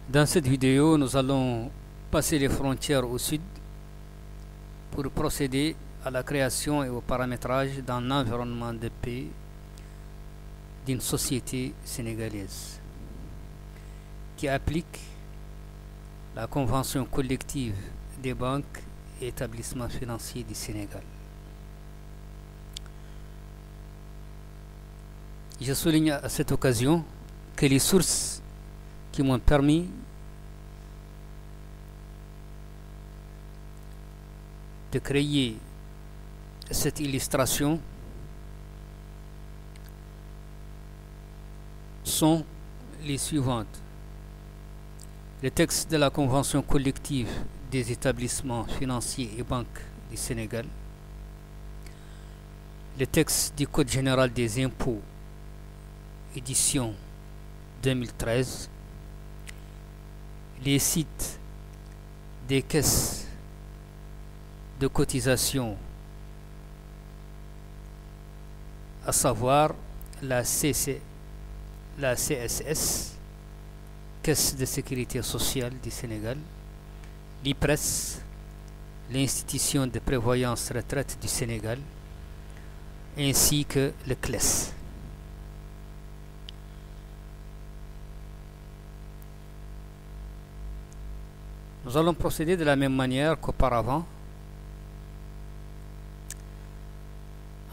Dans cette vidéo, nous allons passer les frontières au sud pour procéder à la création et au paramétrage d'un environnement de paix d'une société sénégalaise qui applique la convention collective des banques et établissements financiers du Sénégal. Je souligne à cette occasion que les sources qui m'ont permis de créer cette illustration sont les suivantes. Le texte de la Convention collective des établissements financiers et banques du Sénégal, le texte du Code général des impôts, édition 2013, les sites des caisses de cotisation, à savoir la CSS, Caisse de sécurité sociale du Sénégal, l'IPRES, l'Institution de prévoyance retraite du Sénégal, ainsi que le CLES. Nous allons procéder de la même manière qu'auparavant,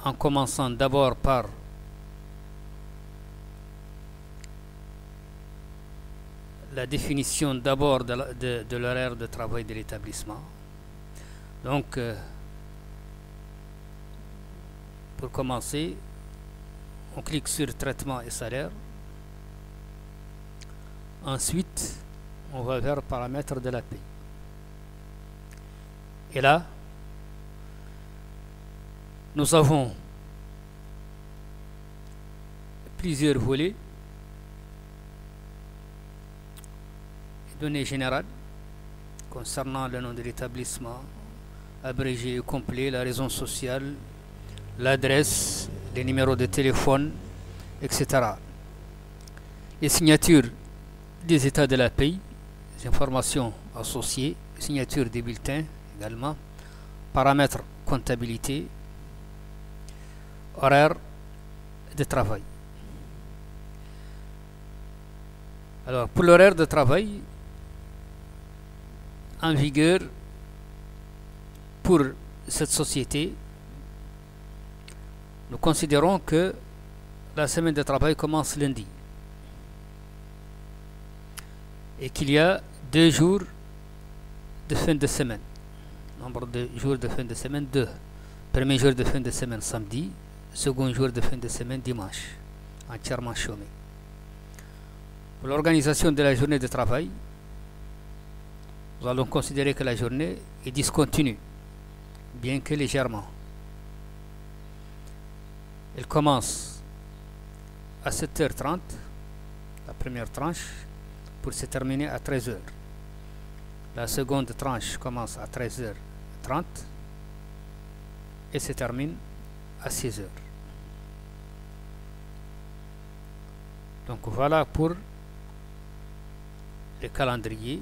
en commençant d'abord par la définition d'abord de l'horaire de travail de l'établissement. Donc, pour commencer, on clique sur traitement et salaire. Ensuite, on va vers paramètres de la paie. Et là, nous avons plusieurs volets. Données générales concernant le nom de l'établissement, abrégé et complet, la raison sociale, l'adresse, les numéros de téléphone, etc. Les signatures des états de la paie, les informations associées, signature des bulletins également, paramètres comptabilité, horaire de travail. Alors, pour l'horaire de travail en vigueur pour cette société, nous considérons que la semaine de travail commence lundi et qu'il y a 2 jours de fin de semaine. Nombre de jours de fin de semaine, 2. Premier jour de fin de semaine samedi, second jour de fin de semaine dimanche, entièrement chômé. Pour l'organisation de la journée de travail, nous allons considérer que la journée est discontinue, bien que légèrement. Elle commence à 7h30, la première tranche, pour se terminer à 13h. La seconde tranche commence à 13h30 et se termine à 16h. Donc voilà pour le calendrier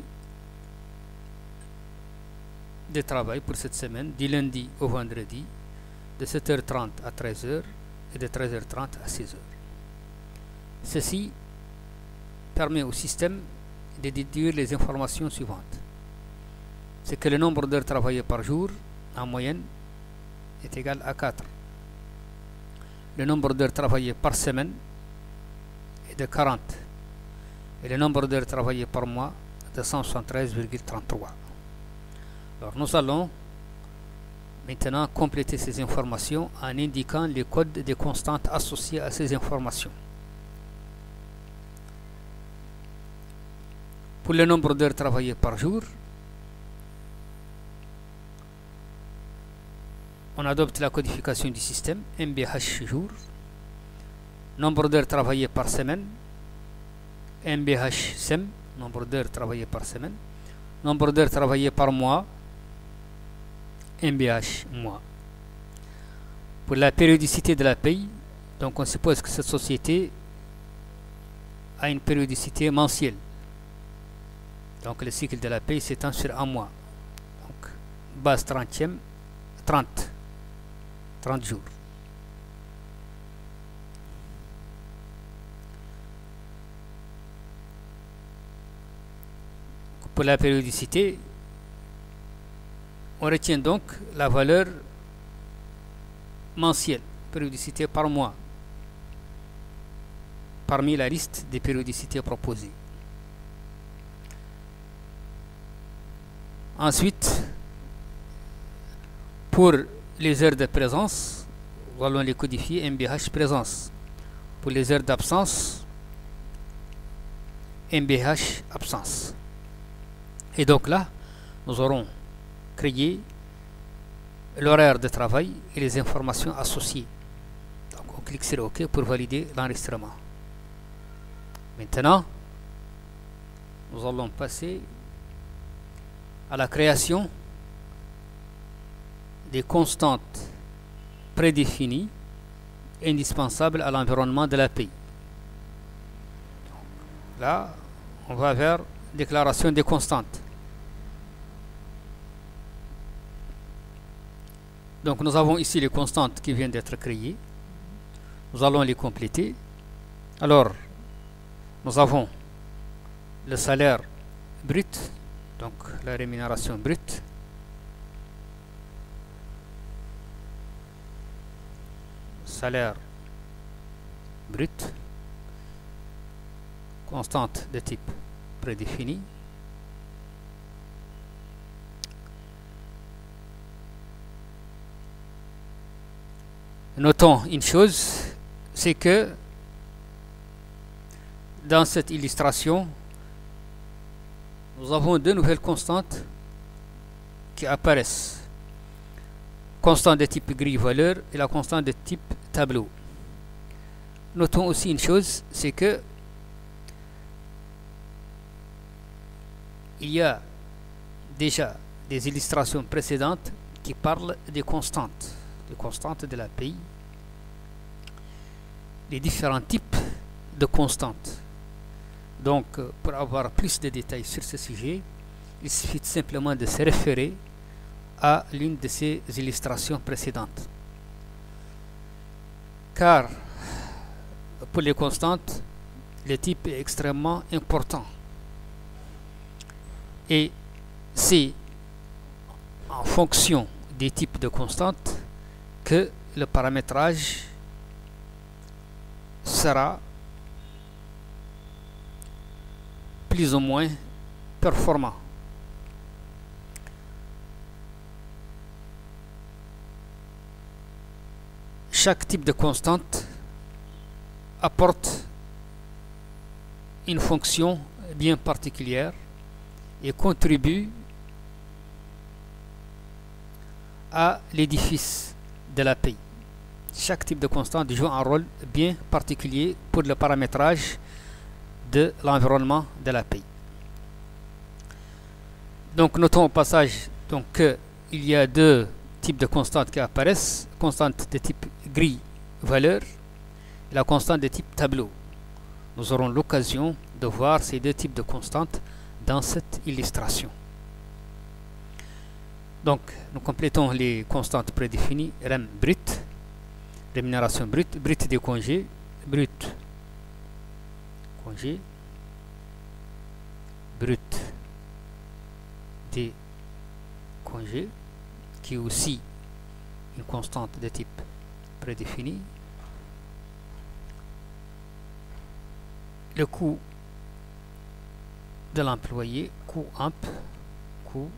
de travail pour cette semaine, du lundi au vendredi, de 7h30 à 13h et de 13h30 à 16h. Ceci permet au système de déduire les informations suivantes. C'est que le nombre d'heures travaillées par jour, en moyenne, est égal à 4. Le nombre d'heures travaillées par semaine est de 40. Et le nombre d'heures travaillées par mois de 173,33. Alors nous allons maintenant compléter ces informations en indiquant les codes des constantes associées à ces informations. Pour le nombre d'heures travaillées par jour, on adopte la codification du système MBH jour. Nombre d'heures travaillées par semaine, MBH SEM, nombre d'heures travaillées par semaine. Nombre d'heures travaillées par mois, MBH mois. Pour la périodicité de la paye, donc on suppose que cette société a une périodicité mensuelle. Donc le cycle de la paye s'étend sur un mois. Donc base 30e, 30 jours. Pour la périodicité, on retient donc la valeur mensuelle, périodicité par mois, parmi la liste des périodicités proposées. Ensuite, pour les heures de présence, nous allons les codifier MBH présence. Pour les heures d'absence, MBH absence. Et donc là, nous aurons créé l'horaire de travail et les informations associées. Donc on clique sur OK pour valider l'enregistrement. Maintenant, nous allons passer à la création des constantes prédéfinies indispensables à l'environnement de l'API. Là, on va vers déclaration des constantes. Donc nous avons ici les constantes qui viennent d'être créées. Nous allons les compléter. Alors, nous avons le salaire brut, donc la rémunération brute. Salaire brut, constante de type prédéfini. Notons une chose, c'est que dans cette illustration, nous avons deux nouvelles constantes qui apparaissent. Constante de type grille-valeur et la constante de type tableau. Notons aussi une chose, c'est que il y a déjà des illustrations précédentes qui parlent des constantes de l'API, les différents types de constantes. Donc, pour avoir plus de détails sur ce sujet, il suffit simplement de se référer à l'une de ces illustrations précédentes. Car, pour les constantes, le type est extrêmement important. Et c'est en fonction des types de constantes que le paramétrage sera plus ou moins performant. Chaque type de constante apporte une fonction bien particulière et contribue à l'édifice de l'API. Chaque type de constante joue un rôle bien particulier pour le paramétrage de l'environnement de l'API. Donc notons au passage qu'il y a deux types de constantes qui apparaissent, constante de type grille-valeur et la constante de type tableau. Nous aurons l'occasion de voir ces deux types de constantes dans cette illustration. Donc, nous complétons les constantes prédéfinies. REM brut, rémunération brute, brut des congés, brut congé, brut des congés, qui est aussi une constante de type prédéfini. Le coût de l'employé, coût amp, coût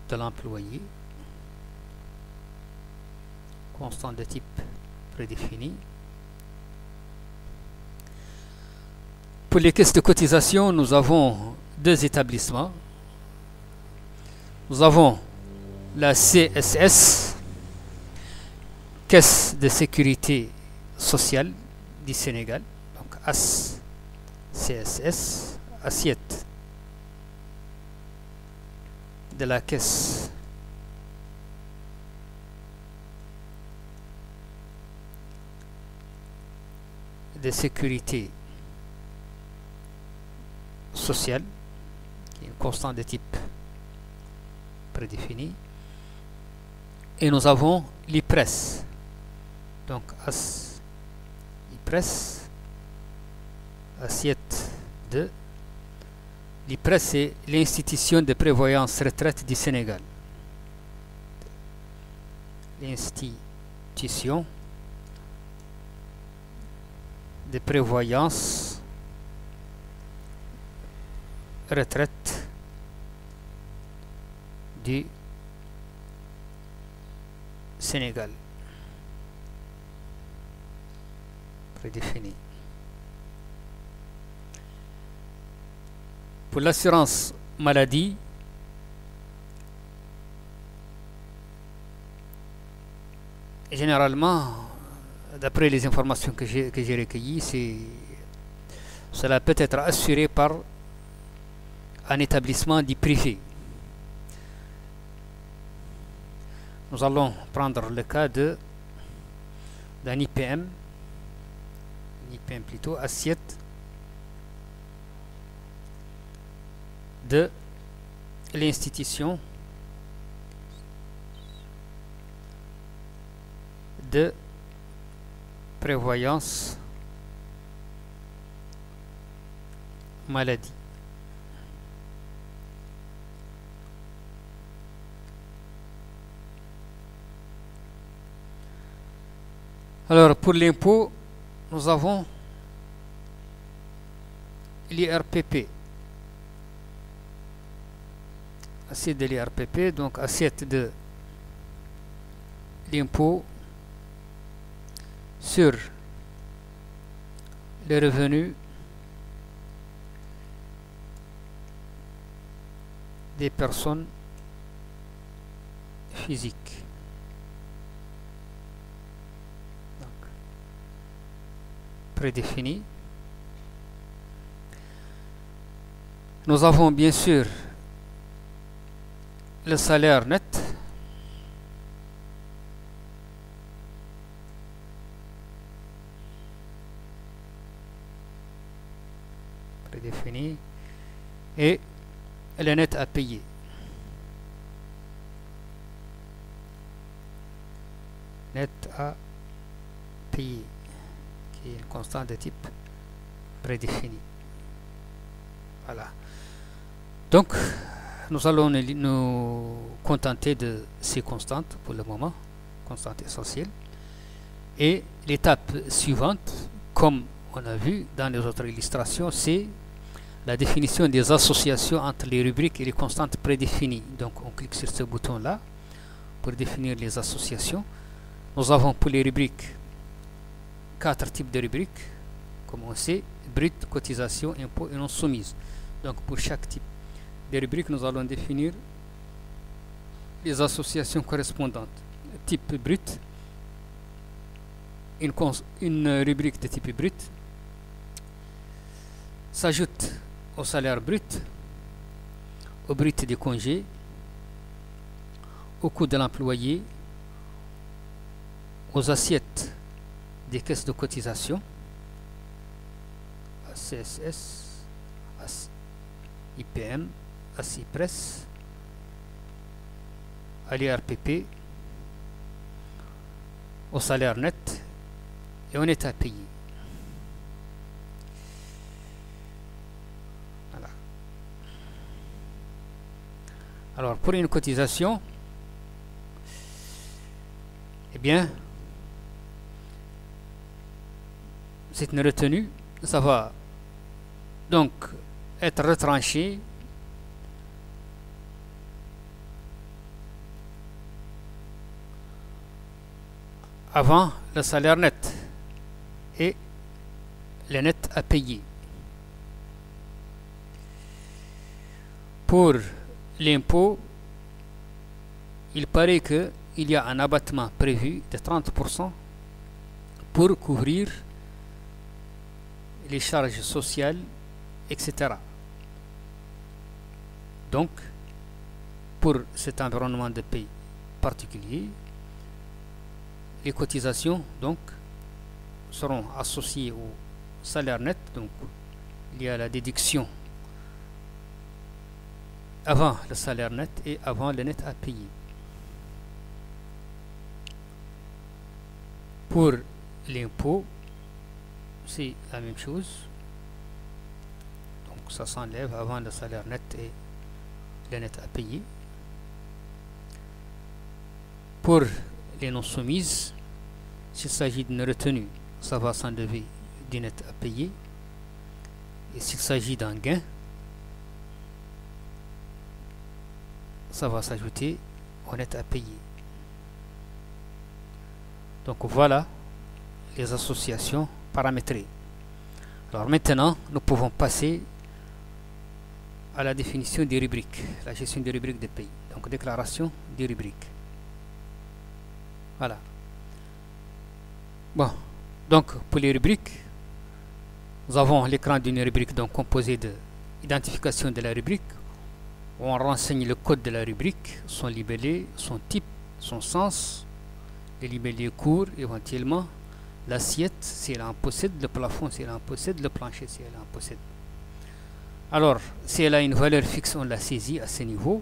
de l'employé, constante de type prédéfini. Pour les caisses de cotisation, nous avons deux établissements. Nous avons la CSS, Caisse de sécurité sociale du Sénégal, donc AS CSS, assiette de la caisse de sécurité sociale, qui est une constante de type prédéfini. Et nous avons l'IPRES. Donc, IPRES, assiette de. L'IPRES, c'est l'institution de prévoyance retraite du Sénégal. L'institution de prévoyance retraite du Sénégal. Prédéfini. Pour l'assurance maladie, généralement, d'après les informations que j'ai recueillies, cela peut être assuré par un établissement dit privé. Nous allons prendre le cas d'un IPM plutôt, assiette de l'institution de prévoyance maladie. Alors, pour l'impôt, nous avons l'IRPP. Assiette de l'IRPP, donc assiette de l'impôt sur les revenus des personnes physiques. Donc, prédéfini. Nous avons bien sûr le salaire net, prédéfini, et le net à payer. Net à payer, qui est une constante de type prédéfini. Voilà. Donc, nous allons nous contenter de ces constantes pour le moment, constantes essentielles. Et l'étape suivante, comme on a vu dans les autres illustrations, c'est la définition des associations entre les rubriques et les constantes prédéfinies. Donc on clique sur ce bouton-là pour définir les associations. Nous avons pour les rubriques 4 types de rubriques, comme on sait, brut, cotisation, impôt et non soumise. Donc pour chaque type de rubrique, nous allons définir les associations correspondantes. Type brut, une rubrique de type brut s'ajoute au salaire brut, au brut des congés, au coût de l'employé, aux assiettes des caisses de cotisation, à CSS, à IPM, à CIPRES, à l'IRPP, au salaire net et au net à payer. Voilà. Alors pour une cotisation, eh bien, c'est une retenue, ça va donc être retranché avant le salaire net et le net à payer. Pour l'impôt, il paraît qu'il y a un abattement prévu de 30% pour couvrir les charges sociales, etc. Donc, pour cet environnement de paye particulier, les cotisations donc seront associées au salaire net. Donc, il y a la déduction avant le salaire net et avant le net à payer. Pour l'impôt, c'est la même chose. Donc ça s'enlève avant le salaire net et le net à payer. Pour les non soumises, s'il s'agit d'une retenue, ça va s'enlever du net à payer. Et s'il s'agit d'un gain, ça va s'ajouter au net à payer. Donc voilà les associations paramétrées. Alors maintenant, nous pouvons passer à la définition des rubriques, la gestion des rubriques des pays. Donc déclaration des rubriques. Voilà. Bon, donc pour les rubriques, nous avons l'écran d'une rubrique donc composé de l'identification de la rubrique, où on renseigne le code de la rubrique, son libellé, son type, son sens, les libellés courts éventuellement, l'assiette si elle en possède, le plafond si elle en possède, le plancher si elle en possède. Alors, si elle a une valeur fixe, on la saisit à ce niveau.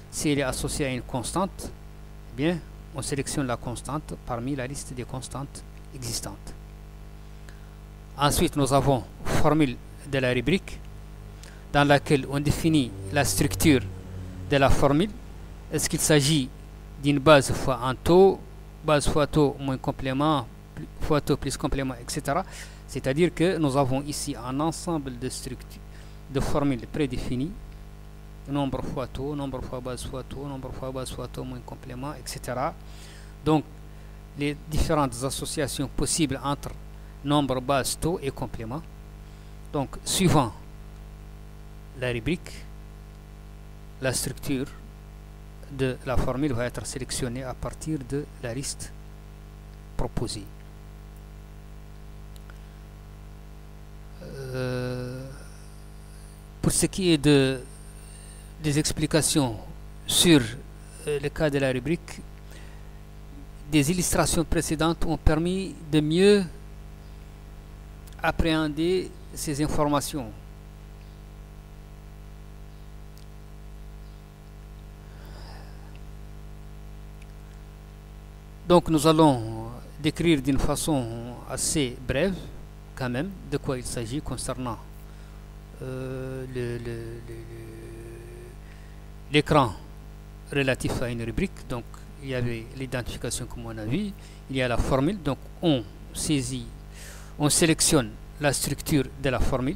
Si elle est associée à une constante, eh bien, on sélectionne la constante parmi la liste des constantes existantes. Ensuite, nous avons formule de la rubrique dans laquelle on définit la structure de la formule. Est-ce qu'il s'agit d'une base fois un taux, base fois taux moins complément, fois taux plus complément, etc. C'est-à-dire que nous avons ici un ensemble de structures, de formules prédéfinies, nombre fois taux, nombre fois base fois taux, nombre fois base fois taux moins complément, etc. Donc, les différentes associations possibles entre nombre, base, taux et complément. Donc, suivant la rubrique, la structure de la formule va être sélectionnée à partir de la liste proposée. Pour ce qui est des explications sur le cas de la rubrique, des illustrations précédentes ont permis de mieux appréhender ces informations. Donc nous allons décrire d'une façon assez brève quand même de quoi il s'agit concernant l'écran relatif à une rubrique. Donc il y avait l'identification comme on a vu, il y a la formule, donc on saisit, on sélectionne la structure de la formule.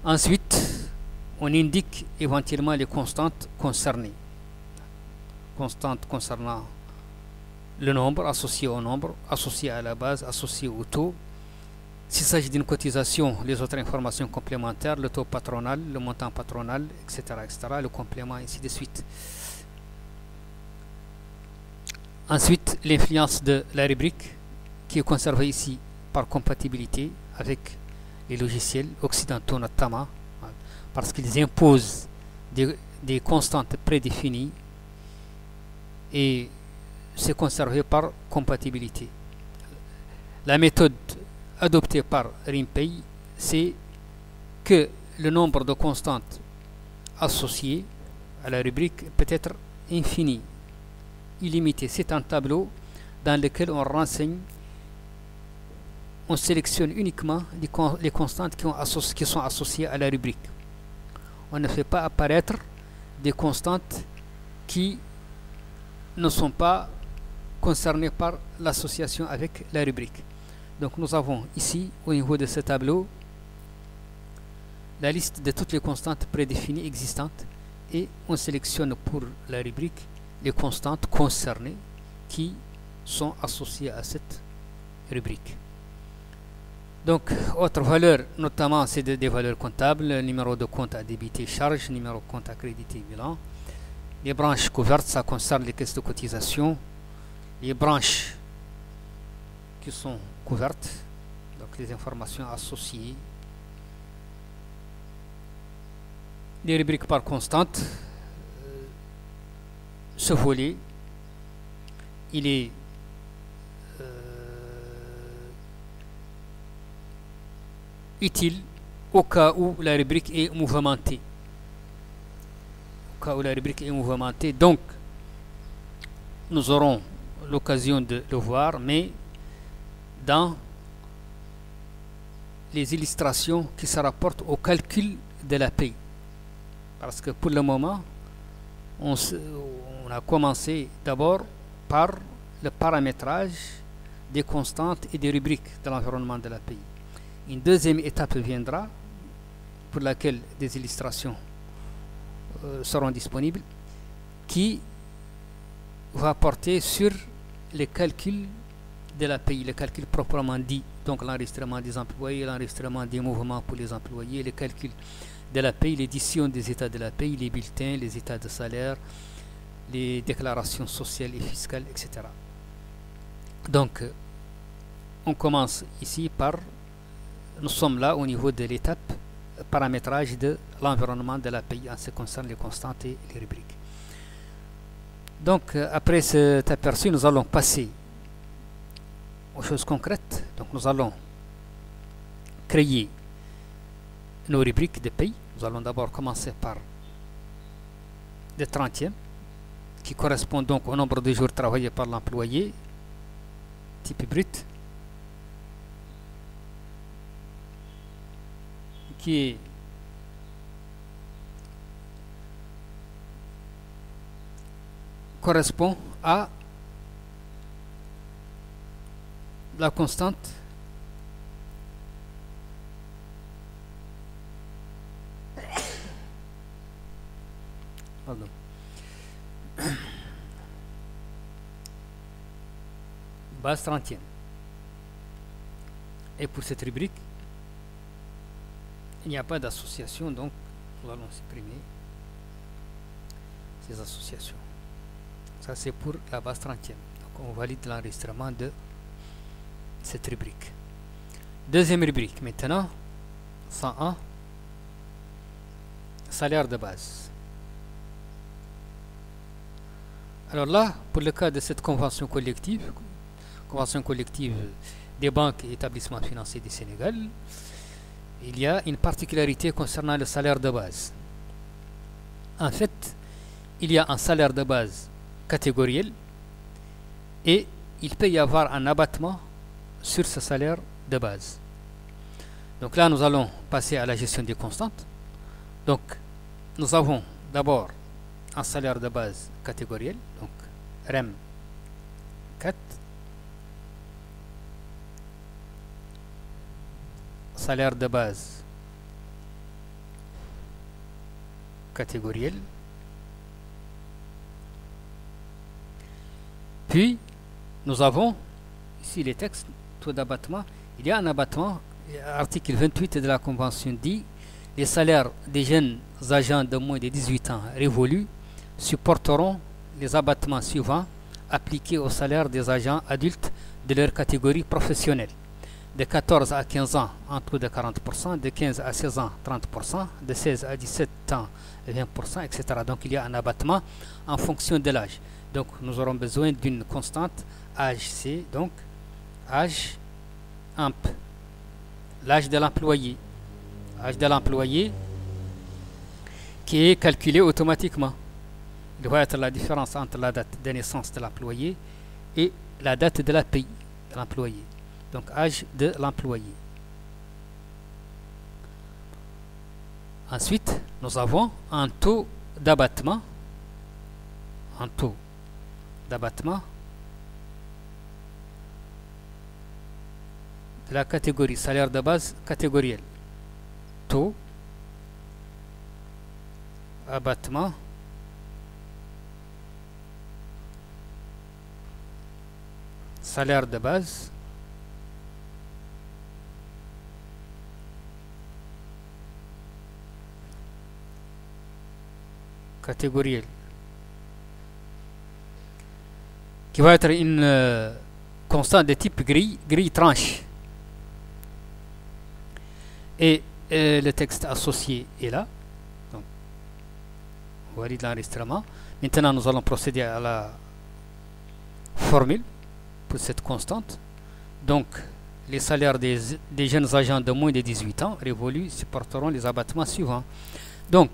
Ensuite, on indique éventuellement les constantes concernées. Constantes concernant le nombre, associé au nombre, associé à la base, associé au taux. S'il s'agit d'une cotisation, les autres informations complémentaires, le taux patronal, le montant patronal, etc., le complément, ainsi de suite. Ensuite, l'influence de la rubrique qui est conservée ici par compatibilité avec les logiciels occidentaux notamment, parce qu'ils imposent des constantes prédéfinies et c'est conservé par compatibilité. La méthode adoptée par RIMPAY, c'est que le nombre de constantes associées à la rubrique peut être infini, illimité. C'est un tableau dans lequel on renseigne, on sélectionne uniquement les constantes qui sont associées à la rubrique. On ne fait pas apparaître des constantes qui ne sont pas concernées par l'association avec la rubrique. Donc nous avons ici, au niveau de ce tableau, la liste de toutes les constantes prédéfinies existantes et on sélectionne pour la rubrique les constantes concernées qui sont associées à cette rubrique. Donc, autre valeur, notamment, c'est des valeurs comptables, numéro de compte à débiter, charge, numéro de compte à créditer, bilan. Les branches couvertes, ça concerne les caisses de cotisation. Les branches qui sont couvertes, donc les informations associées. Les rubriques par constante. Ce volet, il est utile au cas où la rubrique est mouvementée. cas où la rubrique est mouvementée. Donc, nous aurons l'occasion de le voir, mais dans les illustrations qui se rapportent au calcul de la paye. Parce que pour le moment, on a commencé d'abord par le paramétrage des constantes et des rubriques de l'environnement de la paye. Une deuxième étape viendra, pour laquelle des illustrations seront disponibles, qui va porter sur les calculs de la paye, les calculs proprement dit, donc l'enregistrement des employés, l'enregistrement des mouvements pour les employés, les calculs de la paye, l'édition des états de la paye, les bulletins, les états de salaire, les déclarations sociales et fiscales, etc. Donc, on commence ici par, nous sommes là au niveau de l'étape paramétrage de l'environnement de la paye en ce qui concerne les constantes et les rubriques. Donc, après cet aperçu, nous allons passer aux choses concrètes. Donc, nous allons créer nos rubriques de paye. Nous allons d'abord commencer par le 30e, qui correspond donc au nombre de jours travaillés par l'employé, type brut, qui correspond à la constante base 30e. Et pour cette rubrique, il n'y a pas d'association, donc nous allons supprimer ces associations. Ça, c'est pour la base 30e. Donc, on valide l'enregistrement de cette rubrique. Deuxième rubrique, maintenant, 101, salaire de base. Alors là, pour le cas de cette convention collective des banques et établissements financiers du Sénégal, il y a une particularité concernant le salaire de base. En fait, il y a un salaire de base catégoriel et il peut y avoir un abattement sur ce salaire de base. Donc là, nous allons passer à la gestion des constantes. Donc, nous avons d'abord un salaire de base catégoriel, donc REM 4, salaire de base catégoriel, puis nous avons ici les textes, taux d'abattement. Il y a un abattement, article 28 de la Convention dit: les salaires des jeunes agents de moins de 18 ans révolus supporteront les abattements suivants appliqués aux salaires des agents adultes de leur catégorie professionnelle. De 14 à 15 ans, un taux de 40%, de 15 à 16 ans, 30%, de 16 à 17 ans, 20%, etc. Donc il y a un abattement en fonction de l'âge. Donc nous aurons besoin d'une constante âge C, donc âge AMP, l'âge de l'employé. Âge de l'employé qui est calculé automatiquement. Il va être la différence entre la date de naissance de l'employé et la date de la paye de l'employé. Donc âge de l'employé. Ensuite, nous avons un taux d'abattement. Un taux d'abattement de la catégorie salaire de base catégoriel. Taux abattement salaire de base catégoriel, qui va être une constante de type grille tranche. Et le texte associé est là. Donc, on valide l'enregistrement. Maintenant, nous allons procéder à la formule pour cette constante. Donc, les salaires des jeunes agents de moins de 18 ans révolus supporteront les abattements suivants. Donc,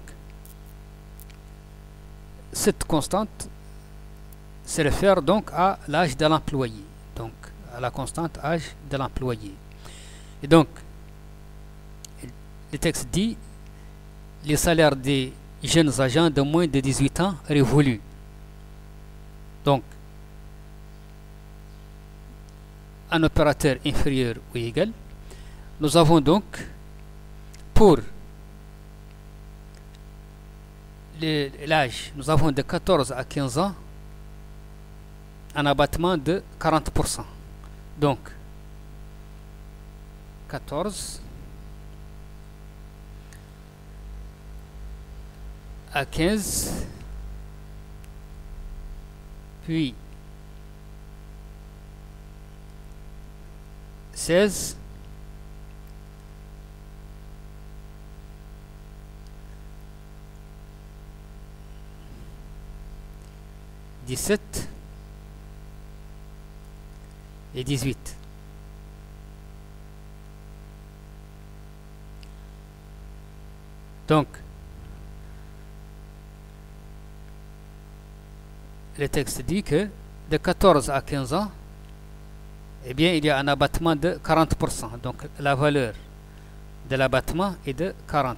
cette constante se réfère donc à l'âge de l'employé, donc à la constante âge de l'employé. Et donc, le texte dit les salaires des jeunes agents de moins de 18 ans révolus. Donc, un opérateur inférieur ou égal, nous avons donc pour l'âge, nous avons de 14 à 15 ans un abattement de 40%. Donc, 14 à 15, puis 16, 17 et 18. Donc, le texte dit que de 14 à 15 ans, eh bien, il y a un abattement de 40%. Donc, la valeur de l'abattement est de 40.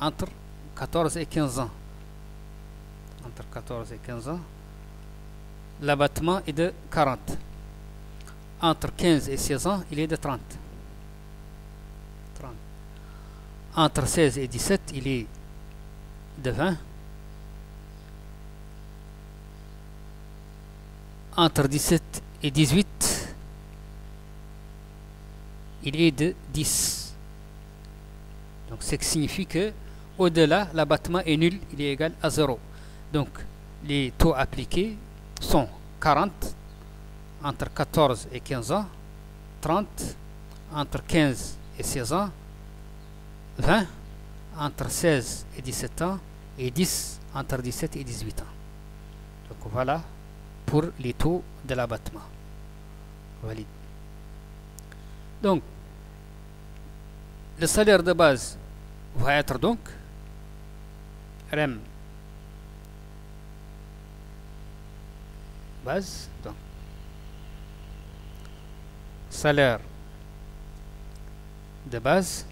Entre 14 et 15 ans. Entre 14 et 15 ans, l'abattement est de 40. Entre 15 et 16 ans, il est de 30. Entre 16 et 17, il est de 20. Entre 17 et 18, il est de 10. Donc, ce qui signifie que au-delà, l'abattement est nul, il est égal à 0. Donc, les taux appliqués sont 40 entre 14 et 15 ans, 30 entre 15 et 16 ans, 20 entre 16 et 17 ans et 10 entre 17 et 18 ans. Donc voilà pour les taux de l'abattement. Valide. Donc, le salaire de base va être donc REM base, donc salaire de base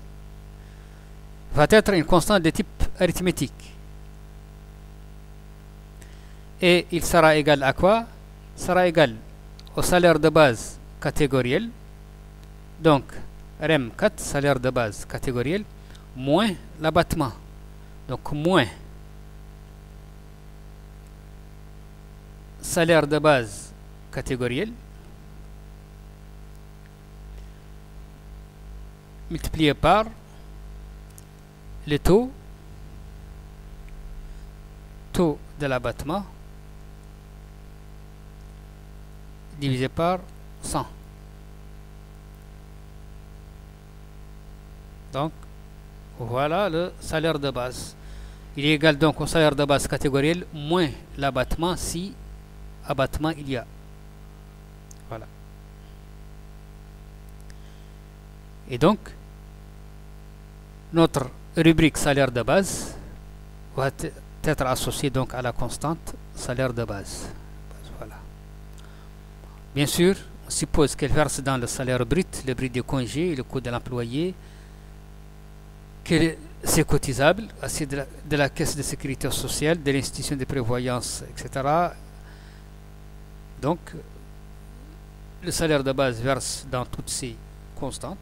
va être une constante de type arithmétique. Et il sera égal à quoi? Sera égal au salaire de base catégoriel. Donc, REM 4, salaire de base catégoriel, moins l'abattement. Donc, moins salaire de base catégoriel multiplié par le taux de l'abattement divisé par 100. Donc, voilà le salaire de base. Il est égal donc au salaire de base catégoriel moins l'abattement si abattement il y a. Voilà. Et donc, notre rubrique salaire de base va être associée donc à la constante salaire de base. Voilà. Bien sûr, on suppose qu'elle verse dans le salaire brut, le brut des congés, le coût de l'employé, que c'est cotisable, c'est de la caisse de sécurité sociale, de l'institution de prévoyance, etc. Donc, le salaire de base verse dans toutes ces constantes.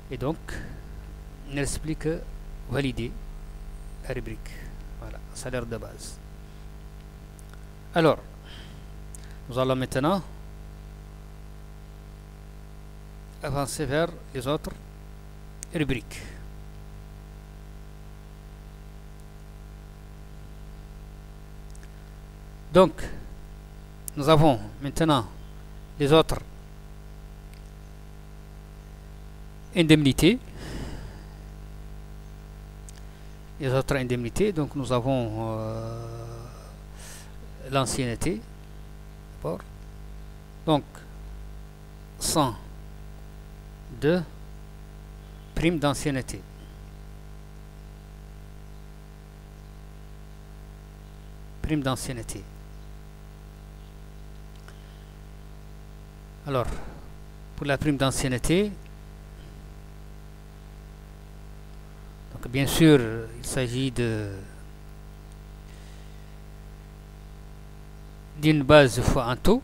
Et donc, il ne reste plus que valider la rubrique. Voilà, salaire de base. Alors, nous allons maintenant avancer vers les autres rubriques. Donc, nous avons maintenant les autres indemnités. Les autres indemnités, donc nous avons l'ancienneté. Donc, 102 prime d'ancienneté. prime d'ancienneté. Alors, pour la prime d'ancienneté, donc bien sûr, il s'agit d'une base fois un taux.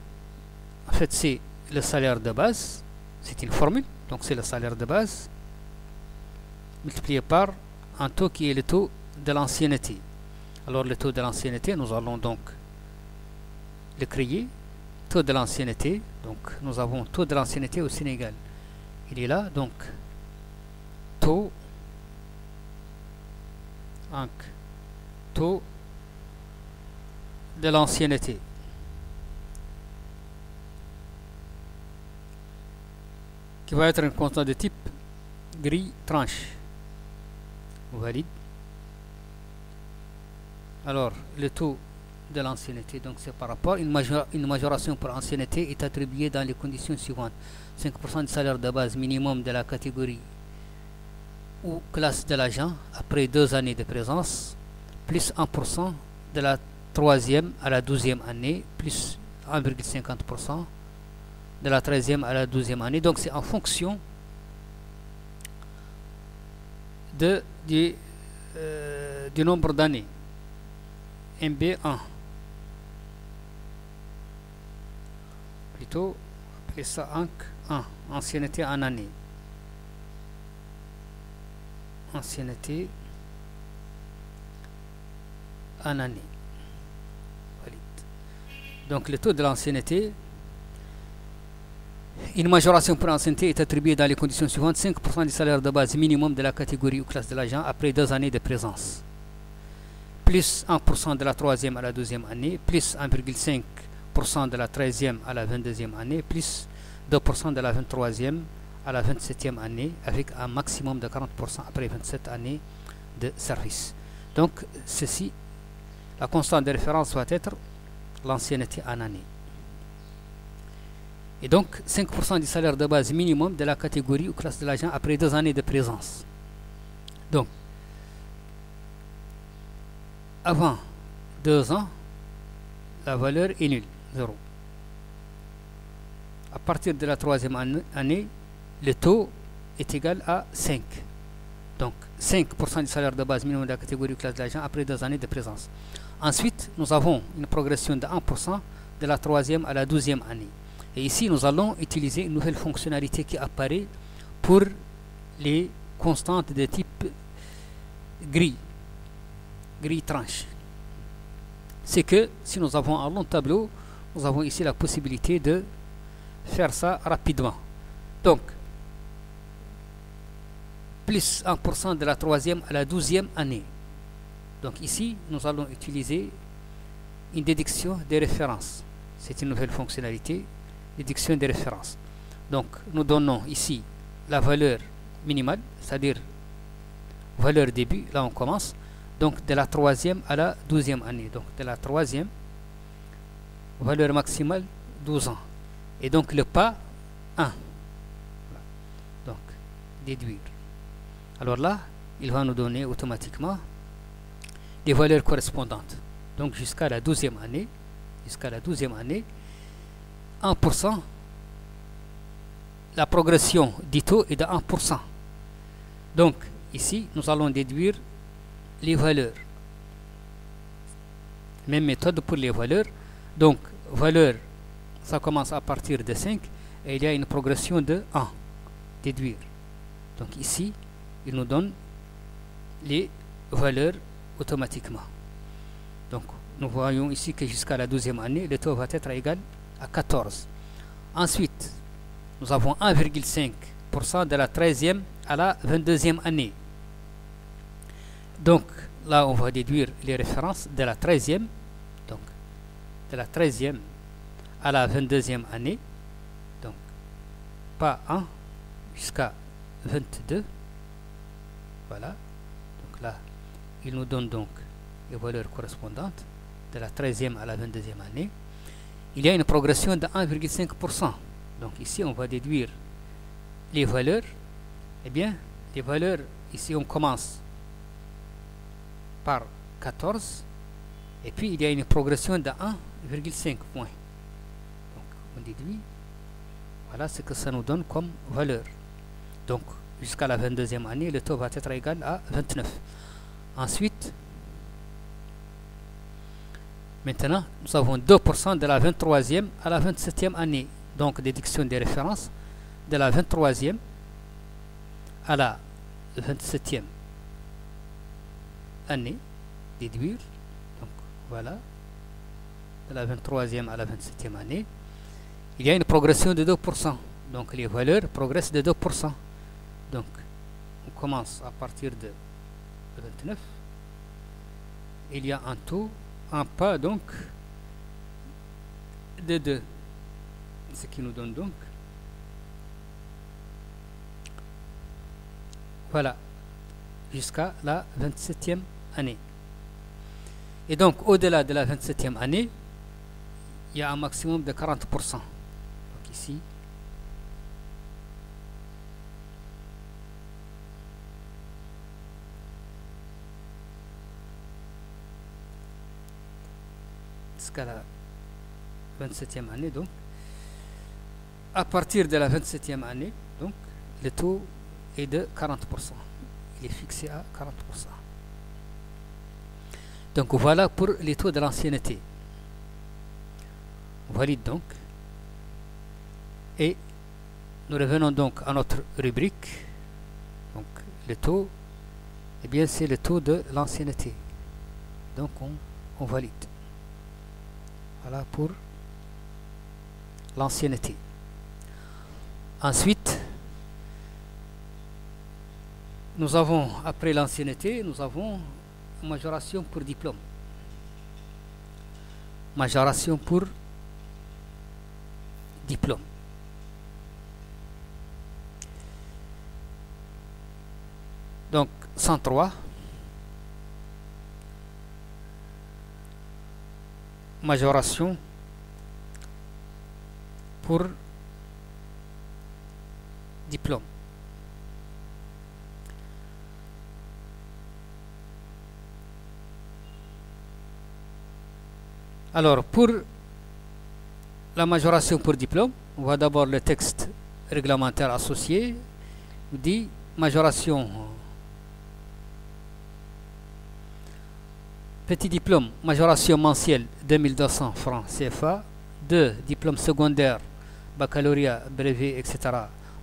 En fait, c'est le salaire de base, c'est une formule, donc c'est le salaire de base multiplié par un taux qui est le taux de l'ancienneté. Alors le taux de l'ancienneté, nous allons donc le créer. Taux de l'ancienneté, donc nous avons taux de l'ancienneté au Sénégal. Il est là, donc taux de l'ancienneté. Qui va être un constant de type grille tranche. Valide. Alors, le taux de l'ancienneté, donc c'est par rapport, une majoration pour ancienneté est attribuée dans les conditions suivantes. 5% du salaire de base minimum de la catégorie ou classe de l'agent après 2 années de présence, plus 1% de la 3e à la 12e année, plus 1,50% de la 13e à la 12e année. Donc c'est en fonction du nombre d'années. MB1. Plutôt, appeler ça ANC1, ancienneté en année. Ancienneté en année. Valide. Donc le taux de l'ancienneté, une majoration pour ancienneté est attribuée dans les conditions suivantes. 5% du salaire de base minimum de la catégorie ou classe de l'agent après 2 années de présence, plus 1% de la 3e à la 12e année, plus 1,5% de la 13e à la 22e année, plus 2% de la 23e à la 27e année, avec un maximum de 40% après 27 années de service. Donc, ceci, la constante de référence doit être l'ancienneté en année. Et donc, 5% du salaire de base minimum de la catégorie ou classe de l'agent après 2 années de présence. Donc, avant 2 ans, la valeur est nulle, 0. À partir de la 3e année, le taux est égal à 5. Donc 5% du salaire de base minimum de la catégorie classe de l'agent après 2 années de présence. Ensuite, nous avons une progression de 1% de la 3e à la 12e année. Et ici, nous allons utiliser une nouvelle fonctionnalité qui apparaît pour les constantes de type grille tranche. C'est que si nous avons un long tableau, nous avons ici la possibilité de faire ça rapidement. Donc, plus 1% de la 3e à la 12e année. Donc ici, nous allons utiliser une déduction des références. C'est une nouvelle fonctionnalité, déduction des références. Donc, nous donnons ici la valeur minimale, c'est-à-dire valeur début, là on commence. Donc de la 3e à la 12e année. Donc de la 3e, valeur maximale 12 ans. Et donc le pas 1. Voilà. Donc déduire. Alors là, il va nous donner automatiquement des valeurs correspondantes. Donc jusqu'à la 12e année, 1%, la progression du taux est de 1%. Donc ici, nous allons déduire les valeurs. Même méthode pour les valeurs. Donc, valeur, ça commence à partir de 5 et il y a une progression de 1. Déduire. Donc ici, il nous donne les valeurs automatiquement. Donc, nous voyons ici que jusqu'à la 12e année, le taux va être égal à 14. Ensuite, nous avons 1,5% de la 13e à la 22e année. Donc, là, on va déduire les références de la 13e, donc de la 13e à la 22e année, donc pas 1 jusqu'à 22. Voilà. Donc là, il nous donne donc les valeurs correspondantes de la 13e à la 22e année. Il y a une progression de 1,5%. Donc ici, on va déduire les valeurs. Eh bien, les valeurs, ici, on commence par 14 Et puis il y a une progression de 1,5 points. Donc on déduit, voilà ce que ça nous donne comme valeur. Donc jusqu'à la 22e année, le taux va être égal à 29. Ensuite, maintenant, nous avons 2% de la 23e à la 27e année. Donc déduction des références de la 23e à la 27e année, déduire. Donc voilà, de la 23e à la 27e année, il y a une progression de 2%. Donc les valeurs progressent de 2%. Donc on commence à partir de 29. Il y a un taux, un pas donc de 2. Ce qui nous donne donc, voilà, jusqu'à la 27e année. Et donc au-delà de la 27e année, il y a un maximum de 40%. Donc ici, jusqu'à la 27e année, donc à partir de la 27e année, donc le taux est de 40%. Il est fixé à 40%. Donc voilà pour les taux de l'ancienneté. On valide donc. Et nous revenons donc à notre rubrique. Donc le taux, eh bien c'est le taux de l'ancienneté. Donc on valide. Voilà pour l'ancienneté. Ensuite, nous avons, après l'ancienneté, nous avons majoration pour diplôme. Majoration pour diplôme. Donc 103. Majoration pour diplôme. Alors, pour la majoration pour diplôme, on voit d'abord le texte réglementaire associé. Il dit majoration. Petit diplôme, majoration mensuelle 2200 francs CFA. 2. Diplôme secondaire, baccalauréat, brevet, etc.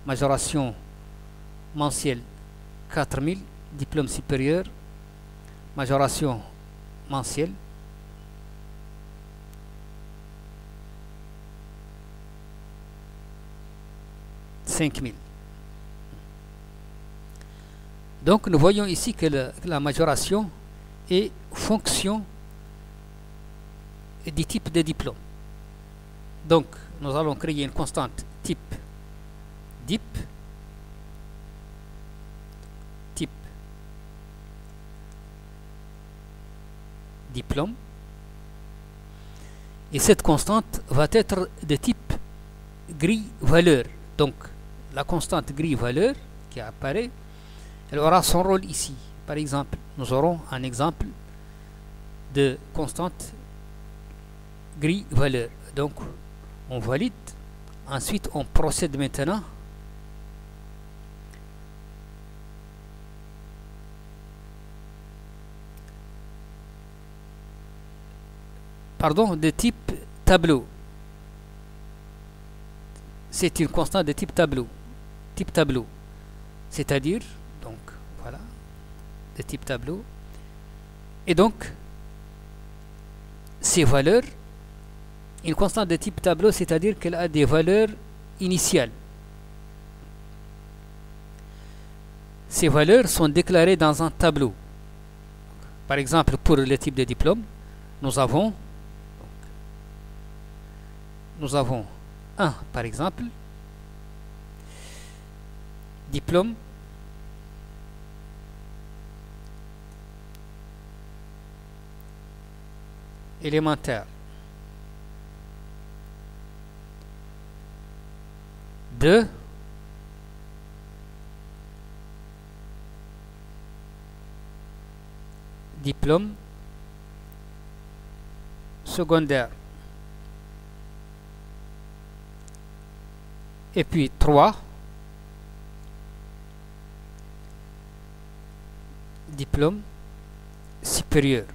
Majoration mensuelle 4000. Diplôme supérieur, majoration mensuelle 5000. Donc nous voyons ici que la majoration est fonction du type de diplôme. Donc nous allons créer une constante type DIP, type diplôme, et cette constante va être de type grille-valeur. Donc la constante grille-valeur qui apparaît, elle aura son rôle ici. Par exemple, nous aurons un exemple de constante grille-valeur. Donc on valide. Ensuite on procède maintenant de type tableau. C'est une constante de type tableau. Type tableau. C'est-à-dire, donc, voilà, de type tableau. Et donc, ces valeurs, une constante de type tableau, c'est-à-dire qu'elle a des valeurs initiales. Ces valeurs sont déclarées dans un tableau. Par exemple, pour le type de diplôme, nous avons 1, par exemple, diplôme élémentaire. 2, diplôme secondaire. Et puis 3 diplômes supérieurs.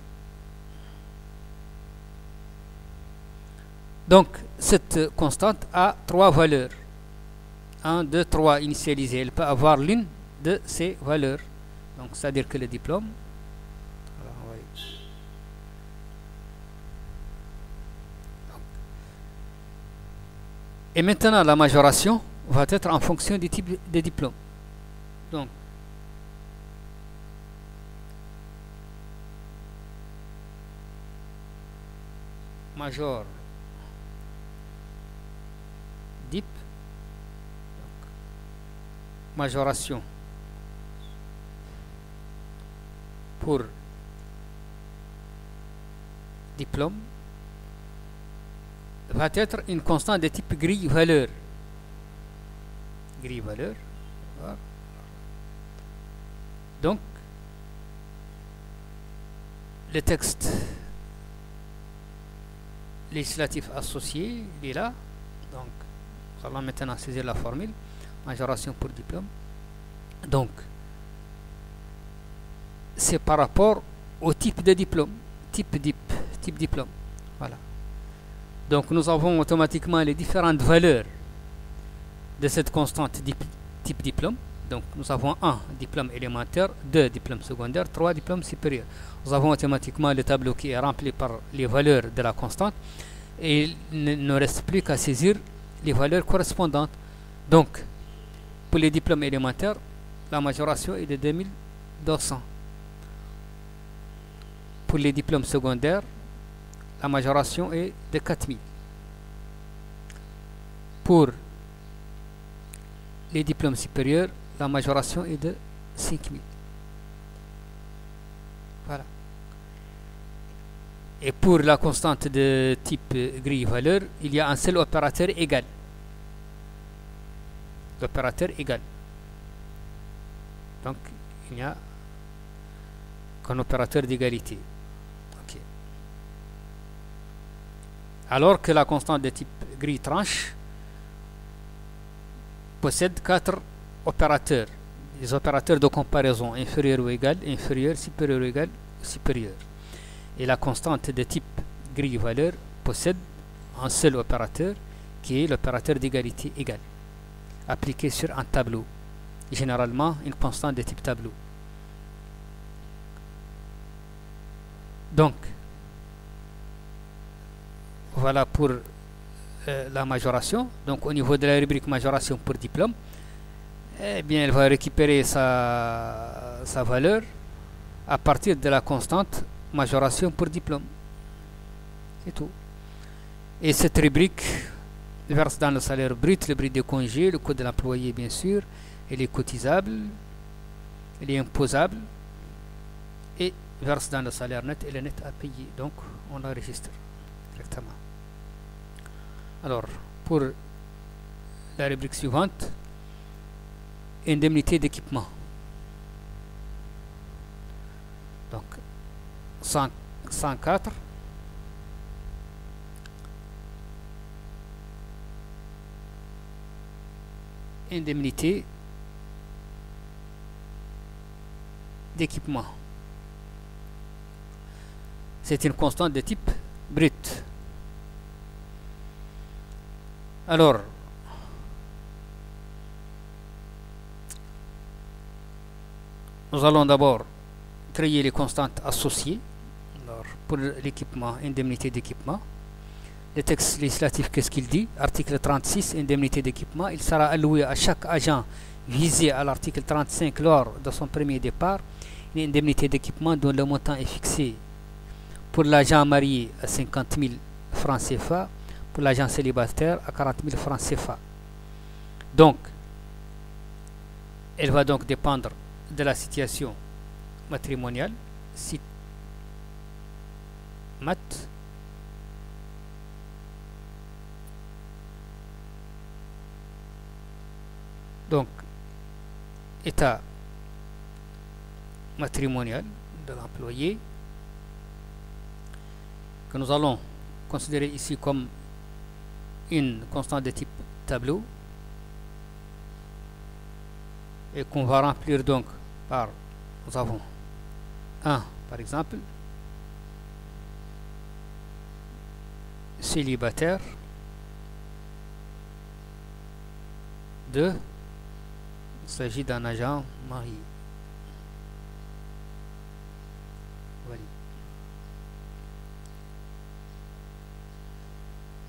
Donc cette constante a 3 valeurs. 1, 2, 3 initialisées. Elle peut avoir l'une de ces valeurs. Donc c'est-à-dire que le diplôme, et maintenant la majoration va être en fonction du type de diplôme. Donc major dip, majoration pour diplôme va être une constante de type grille-valeur. Grille-valeur. Voilà. Donc, le texte législatif associé, il est là. Donc, nous allons maintenant saisir la formule. Majoration pour diplôme. Donc, c'est par rapport au type de diplôme. Type diplôme. Voilà. Donc nous avons automatiquement les différentes valeurs de cette constante type diplôme. Donc nous avons 1 diplôme élémentaire, 2 diplômes secondaires, 3 diplômes supérieurs. Nous avons automatiquement le tableau qui est rempli par les valeurs de la constante et il ne reste plus qu'à saisir les valeurs correspondantes. Donc pour les diplômes élémentaires, la majoration est de 2200. Pour les diplômes secondaires, la majoration est de 4000. Pour les diplômes supérieurs, la majoration est de 5000. Voilà. Et pour la constante de type grille-valeur, il y a un seul opérateur égal. L'opérateur égal. Donc, il n'y a qu'un opérateur d'égalité. Alors que la constante de type grille-tranche possède 4 opérateurs. Les opérateurs de comparaison inférieur ou égal, inférieur, supérieur ou égal, supérieur. Et la constante de type grille-valeur possède un seul opérateur qui est l'opérateur d'égalité égale, appliqué sur un tableau, généralement une constante de type tableau. Donc, voilà pour la majoration. Donc au niveau de la rubrique majoration pour diplôme, eh bien elle va récupérer sa valeur à partir de la constante majoration pour diplôme. C'est tout. Et cette rubrique verse dans le salaire brut, le brut de congé, le coût de l'employé bien sûr, elle est cotisable, elle est imposable et verse dans le salaire net et le net à payer. Donc on l'enregistre directement. Alors, pour la rubrique suivante, indemnité d'équipement. Donc, 104. Indemnité d'équipement. C'est une constante de type brut. Alors, nous allons d'abord créer les constantes associées. Alors, pour l'équipement, indemnité d'équipement. Le texte législatif, qu'est-ce qu'il dit? Article 36, indemnité d'équipement. Il sera alloué à chaque agent visé à l'article 35 lors de son premier départ une indemnité d'équipement dont le montant est fixé pour l'agent marié à 50 000 francs CFA, pour l'agent célibataire à 40 000 francs CFA. Donc, elle va donc dépendre de la situation matrimoniale, mat, donc état matrimonial de l'employé que nous allons considérée ici comme une constante de type tableau et qu'on va remplir donc par, nous avons 1 par exemple, célibataire, 2, il s'agit d'un agent marié. Voilà.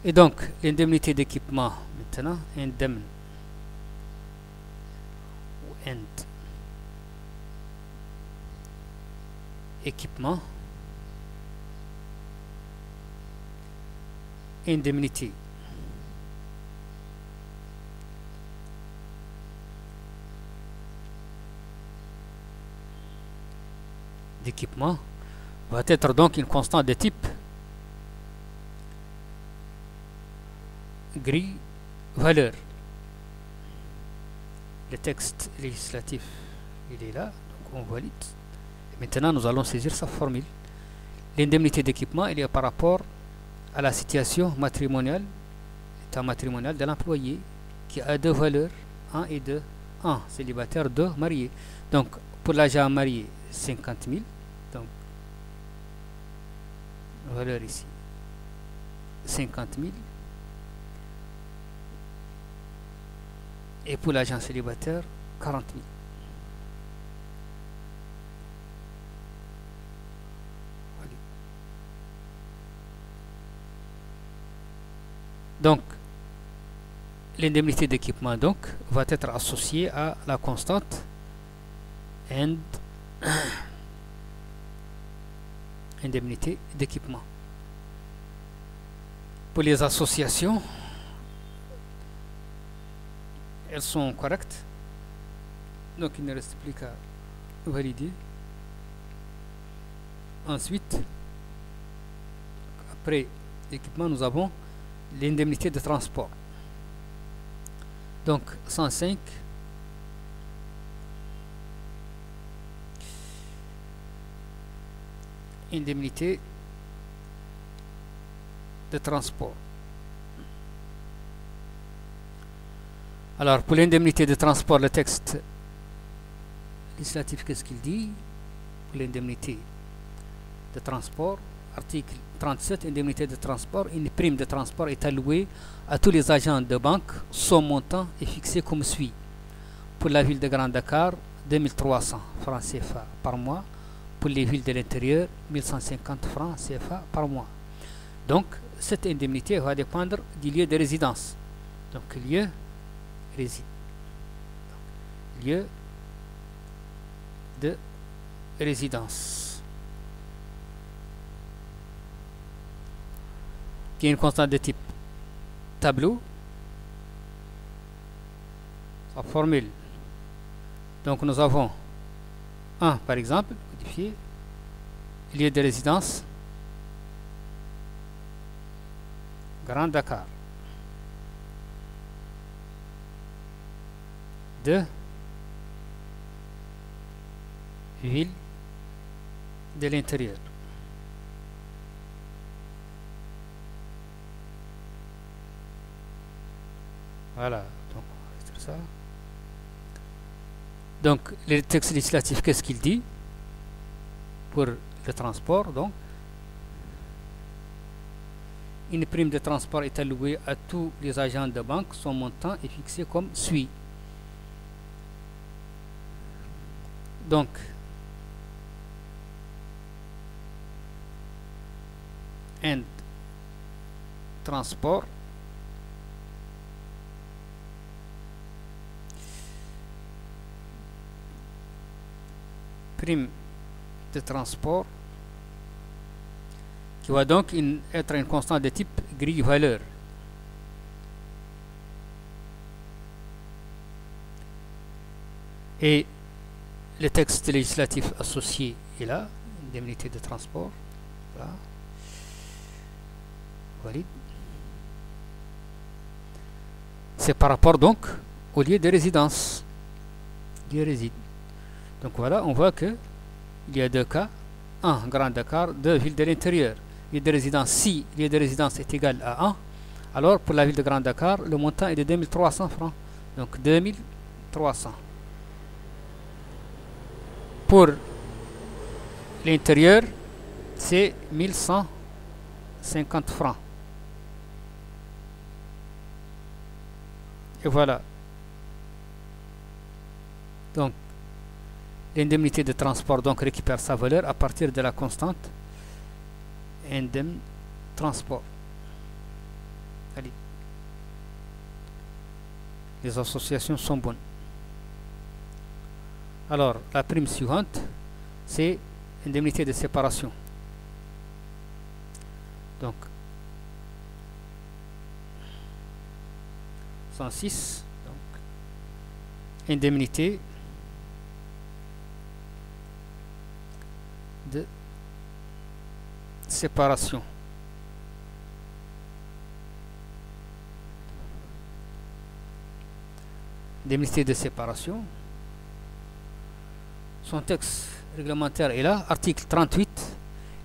Et donc, l'indemnité d'équipement, maintenant, indemne, équipement, indemnité d'équipement va être donc une constante de type grille valeur. Le texte législatif, il est là, donc on valide. Et maintenant, nous allons saisir sa formule. L'indemnité d'équipement, il est par rapport à la situation matrimoniale, l'état matrimonial de l'employé, qui a 2 valeurs, 1 et 2. 1 célibataire, 2 marié. Donc, pour l'agent marié, 50 000. Donc, valeur ici, 50 000. Et pour l'agent célibataire, 40 000. Voilà. Donc, l'indemnité d'équipement donc va être associée à la constante indemnité d'équipement. Pour les associations, elles sont correctes, donc il ne reste plus qu'à valider. Ensuite, après l'équipement, nous avons l'indemnité de transport. Donc 105 indemnité de transport. Alors, pour l'indemnité de transport, le texte législatif, qu'est-ce qu'il dit? Pour l'indemnité de transport, article 37, indemnité de transport, une prime de transport est allouée à tous les agents de banque. Son montant est fixé comme suit. Pour la ville de Grand Dakar, 2300 francs CFA par mois. Pour les villes de l'intérieur, 1150 francs CFA par mois. Donc, cette indemnité va dépendre du lieu de résidence. Donc, lieu de résidence, qui est une constante de type tableau. Sa formule. Donc nous avons 1 par exemple, codifié, lieu de résidence, Grand Dakar. 2, ville de l'intérieur. Voilà, donc on va mettre ça. Donc le texte législatif, qu'est-ce qu'il dit pour le transport? Donc, une prime de transport est allouée à tous les agents de banque. Son montant est fixé comme suit. Donc, transport prime de transport qui va donc être une constante de type grille valeur. Et le texte législatif associé est là, indemnité de transport. Voilà. Valide. C'est par rapport donc au lieu de résidence. Lieu réside. Donc voilà, on voit que il y a 2 cas. 1, Grand Dakar, 2, ville de l'intérieur. lieu de résidence, si lieu de résidence est égal à 1, alors pour la ville de Grand Dakar, le montant est de 2300 francs. Donc 2300. Pour l'intérieur, c'est 1150 francs. Et voilà. Donc, l'indemnité de transport donc récupère sa valeur à partir de la constante indemne transport. Allez. Les associations sont bonnes. Alors, la prime suivante, c'est indemnité de séparation. Donc, 106, donc, indemnité de séparation. Indemnité de séparation. Son texte réglementaire est là, article 38.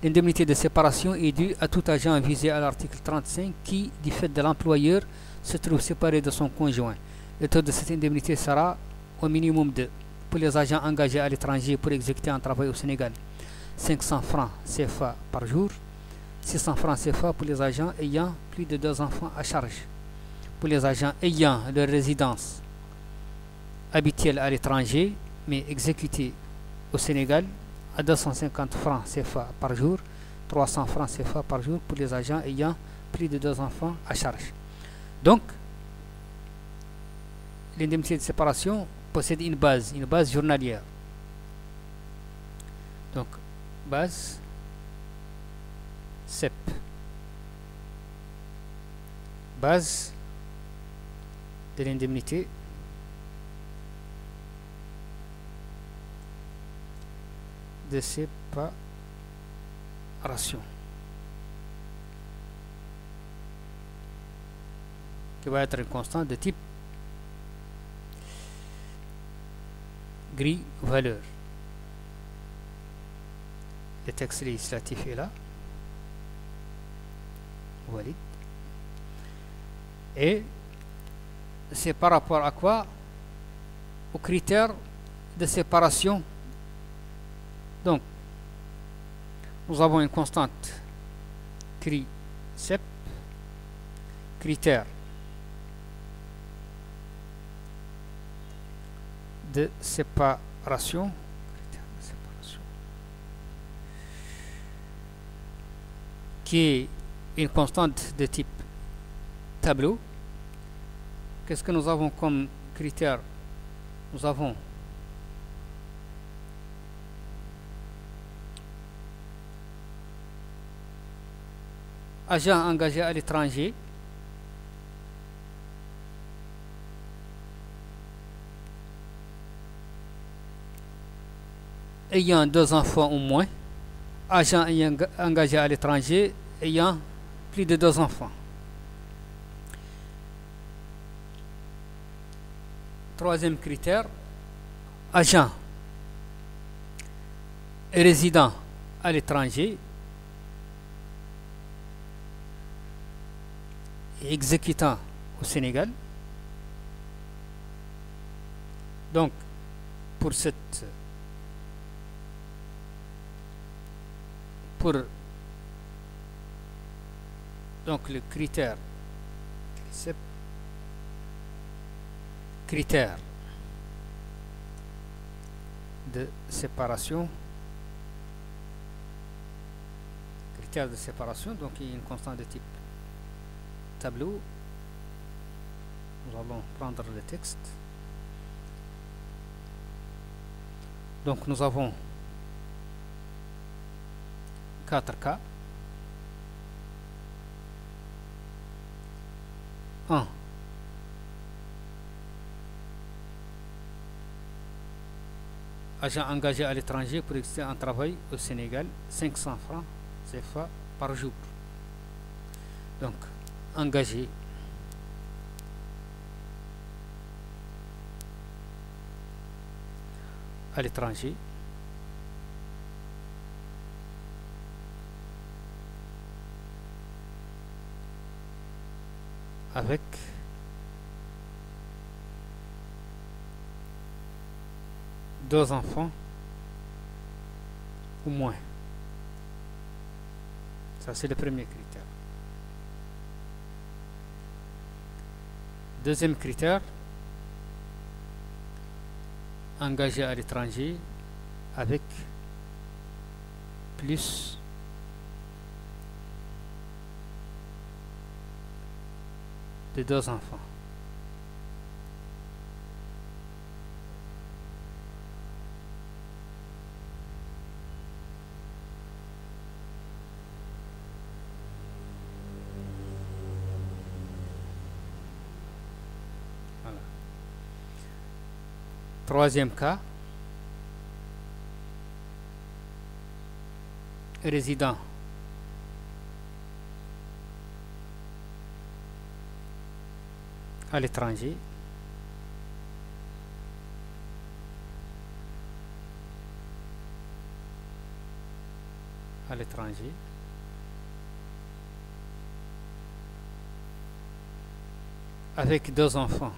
L'indemnité de séparation est due à tout agent visé à l'article 35 qui, du fait de l'employeur, se trouve séparé de son conjoint. Le taux de cette indemnité sera au minimum de, pour les agents engagés à l'étranger pour exécuter un travail au Sénégal, 500 francs CFA par jour, 600 francs CFA pour les agents ayant plus de 2 enfants à charge. Pour les agents ayant leur résidence habituelle à l'étranger, mais exécutés au Sénégal, à 250 francs CFA par jour, 300 francs CFA par jour pour les agents ayant plus de 2 enfants à charge. Donc, l'indemnité de séparation possède une base journalière. Donc, base CEP. Base de l'indemnité de séparation, qui va être une constante de type grille-valeur. Le texte législatif est là. Valide. Et c'est par rapport à quoi? Aux critères de séparation. Donc, nous avons une constante CRI-CEP, critère de séparation, qui est une constante de type tableau. Qu'est-ce que nous avons comme critère? Nous avons agent engagé à l'étranger, ayant 2 enfants au moins, agent engagé à l'étranger ayant plus de 2 enfants. Troisième critère, agent et résident à l'étranger et exécutant au Sénégal. Donc, pour donc le critère de séparation, donc il y a une constante de type tableau. Nous allons prendre le texte. Donc nous avons 4 cas. 1. Agent engagé à l'étranger pour exercer un travail au Sénégal, 500 francs CFA par jour. Donc, engagé à l'étranger, avec deux enfants ou moins. Ça, c'est le premier critère. Deuxième critère, engagé à l'étranger avec plus de deux enfants. Voilà. Troisième cas, résident à l'étranger avec deux enfants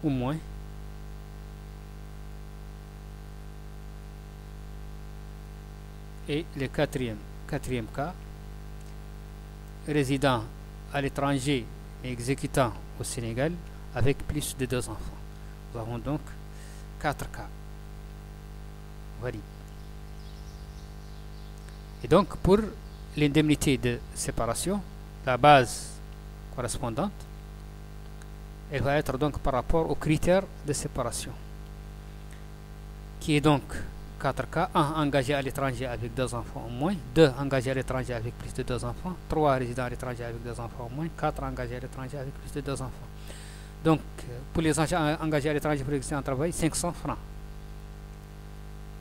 ou moins, et le quatrième cas, résident à l'étranger et exécutant au Sénégal avec plus de deux enfants. Nous avons donc 4 cas. Voilà. Et donc pour l'indemnité de séparation, la base correspondante, elle va être donc par rapport aux critères de séparation, qui est donc 4 cas: 1 engagé à l'étranger avec 2 enfants au moins, 2 engagés à l'étranger avec plus de 2 enfants, 3 résidents à l'étranger avec 2 enfants au moins, 4 engagés à l'étranger avec plus de 2 enfants. Donc pour les engagés à l'étranger pour exercer un travail, 500 francs.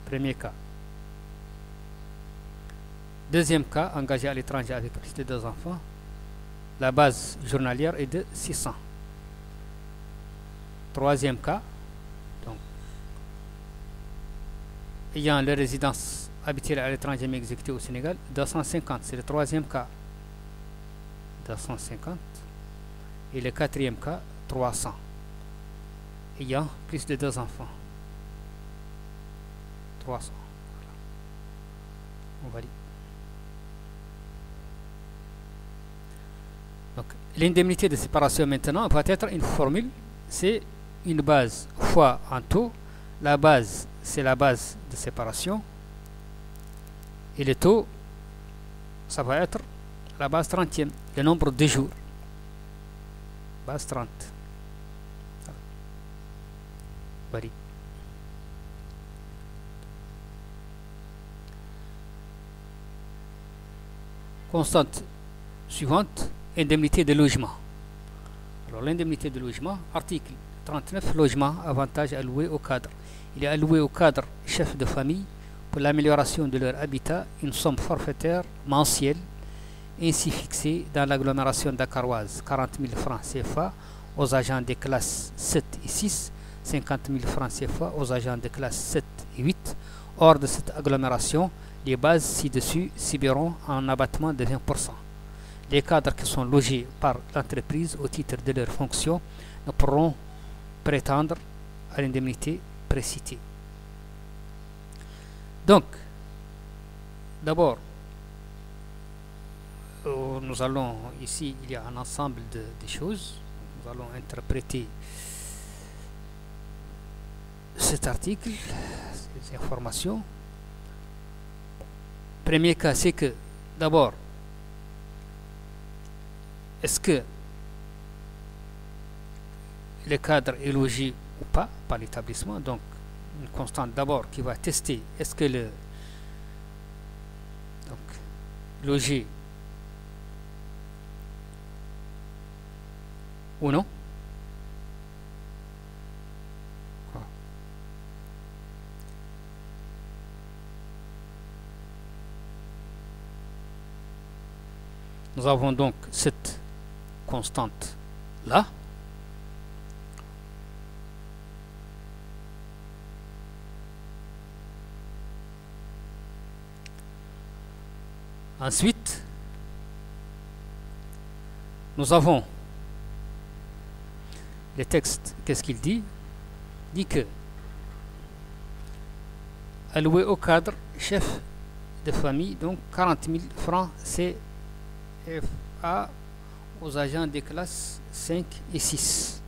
Premier cas. Deuxième cas, engagé à l'étranger avec plus de 2 enfants, la base journalière est de 600. Troisième cas, donc, ayant la résidence habituelle à l'étranger mais exécutée au Sénégal, 250, c'est le troisième cas. 250. Et le quatrième cas, 300. Ayant plus de 2 enfants. 300. On va dire. Donc, l'indemnité de séparation maintenant va être une formule, c'est une base fois un taux. La base, c'est la base de séparation. Et le taux, ça va être la base 30e, le nombre de jours. Base 30. Varie. Constante suivante, indemnité de logement. Alors l'indemnité de logement, article 39, logement, avantage alloué au cadre. Il est alloué au cadre chef de famille pour l'amélioration de leur habitat une somme forfaitaire mensuelle ainsi fixée dans l'agglomération dakaroise, 40 000 francs CFA aux agents des classes 7 et 6, 50 000 francs CFA aux agents des classes 7 et 8. Hors de cette agglomération, les bases ci-dessus subiront un abattement de 20%. Les cadres qui sont logés par l'entreprise au titre de leurs fonctions ne pourront prétendre à l'indemnité précitée. Donc, d'abord, nous allons, ici, il y a un ensemble de choses. Nous allons interpréter cet article, ces informations. Premier cas, c'est que, d'abord, est-ce que le cadre est logé ou pas par l'établissement? Donc, une constante d'abord qui va tester est-ce que le logé ou non. Nous avons donc cette constante là. Ensuite, nous avons le texte, qu'est-ce qu'il dit? Il dit que alloué au cadre chef de famille, donc 40 000 francs CFA aux agents des classes 5 et 6.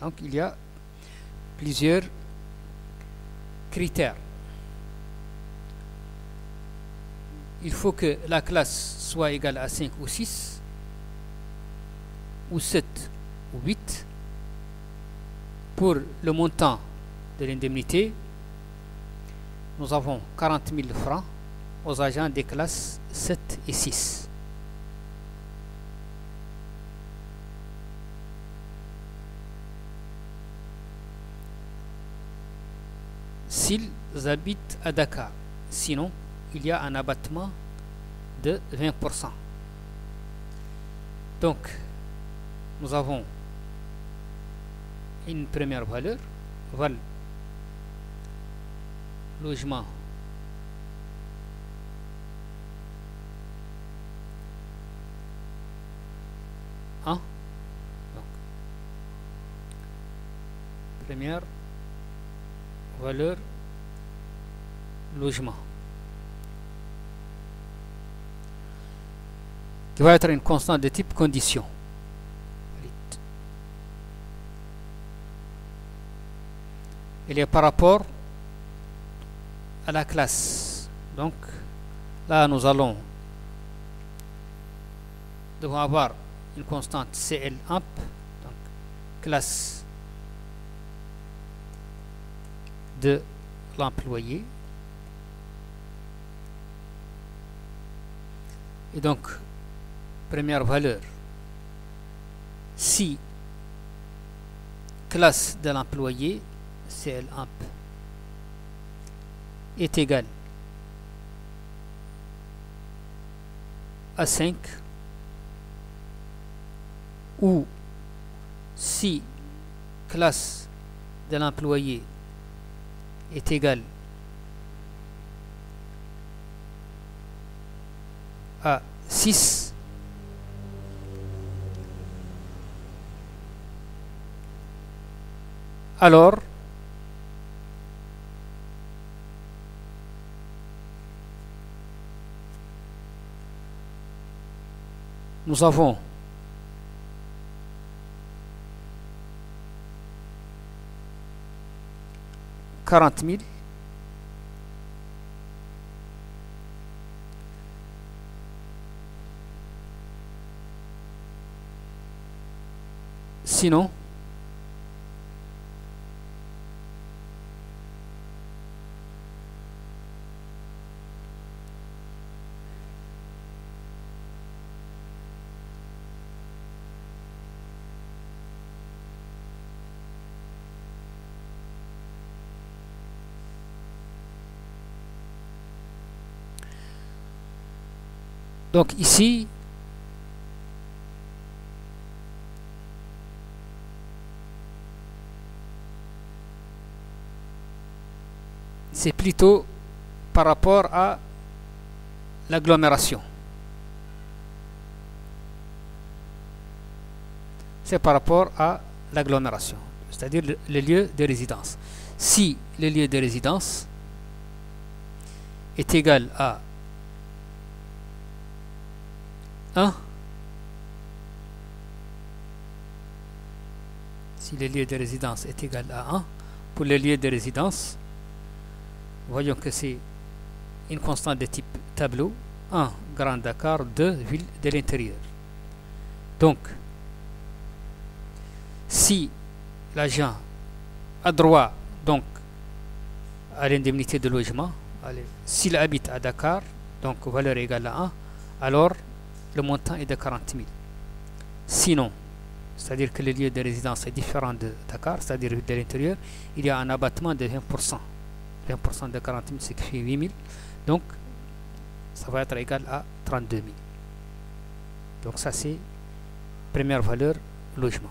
Donc il y a plusieurs critères. Il faut que la classe soit égale à 5 ou 6, ou 7 ou 8. Pour le montant de l'indemnité, nous avons 40 000 francs aux agents des classes 7 et 6. S'ils habitent à Dakar, sinon il y a un abattement de 20%. Donc, nous avons une première valeur, logement donc, première valeur logement qui va être une constante de type condition. Il est par rapport à la classe. Donc là nous allons devoir avoir une constante CLAMP, donc classe de l'employé, et donc première valeur, si classe de l'employé CLAMP est égal à 5, ou si classe de l'employé est égal à 6, alors nous avons $40 000 sinon donc ici c'est plutôt par rapport à l'agglomération. C'est par rapport à l'agglomération, c'est-à-dire le lieu de résidence. Si le lieu de résidence est égal à 1, si le lieu de résidence est égal à 1, pour le lieu de résidence, voyons que c'est une constante de type tableau. 1, Grand Dakar, 2, ville de l'intérieur. Donc, si l'agent a droit donc à l'indemnité de logement, s'il habite à Dakar, donc valeur égale à 1, alors le montant est de 40 000. Sinon, c'est-à-dire que le lieu de résidence est différent de Dakar, c'est-à-dire de l'intérieur, il y a un abattement de 20%. 20% de 40 000, c'est qui fait 8 000. Donc, ça va être égal à 32 000. Donc, ça, c'est première valeur logement.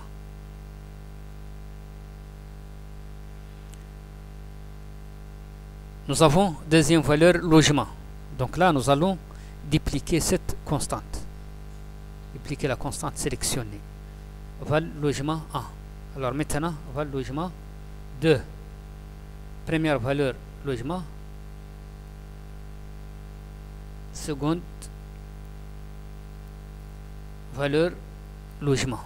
Nous avons deuxième valeur logement. Donc là, nous allons dupliquer cette constante. Dupliquer la constante sélectionnée. Val logement 1. Alors maintenant, on va le logement 2. Première valeur logement. Seconde valeur logement.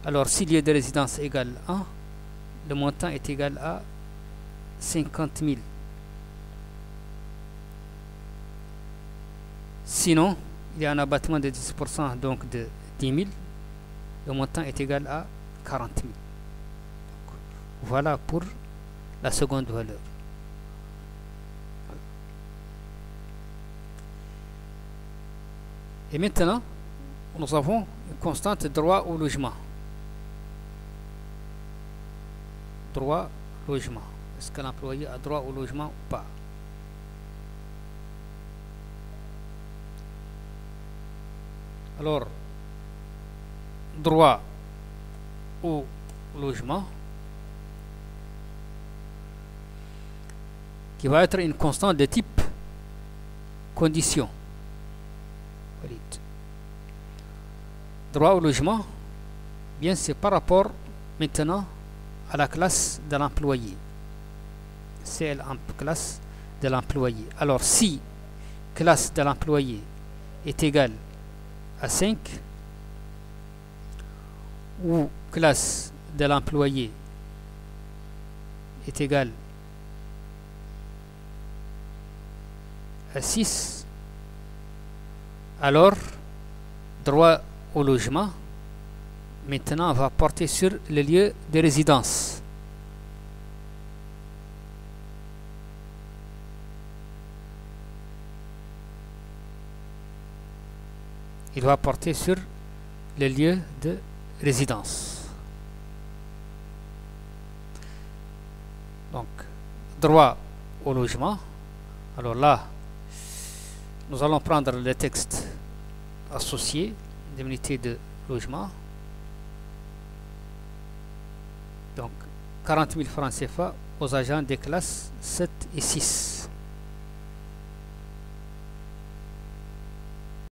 Alors si lieu de résidence égale 1, le montant est égal à 50 000. Sinon, il y a un abattement de 10%, donc de 10 000. Le montant est égal à 40 000. Donc, voilà pour la seconde valeur. Et maintenant, nous avons une constante droit au logement. Droit au logement. Est-ce que l'employé a droit au logement ou pas? Alors, droit au logement, qui va être une constante de type condition. Droit au logement, bien c'est par rapport maintenant à la classe de l'employé. C'est la classe de l'employé. Alors si classe de l'employé est égale à 5 ou classe de l'employé est égale à 6, alors droit au logement maintenant va porter sur le lieu de résidence. Il va porter sur le lieu de résidence. Donc, droit au logement. Alors là, nous allons prendre le texte associé, indemnité de logement. Donc, 40 000 francs CFA aux agents des classes 7 et 6.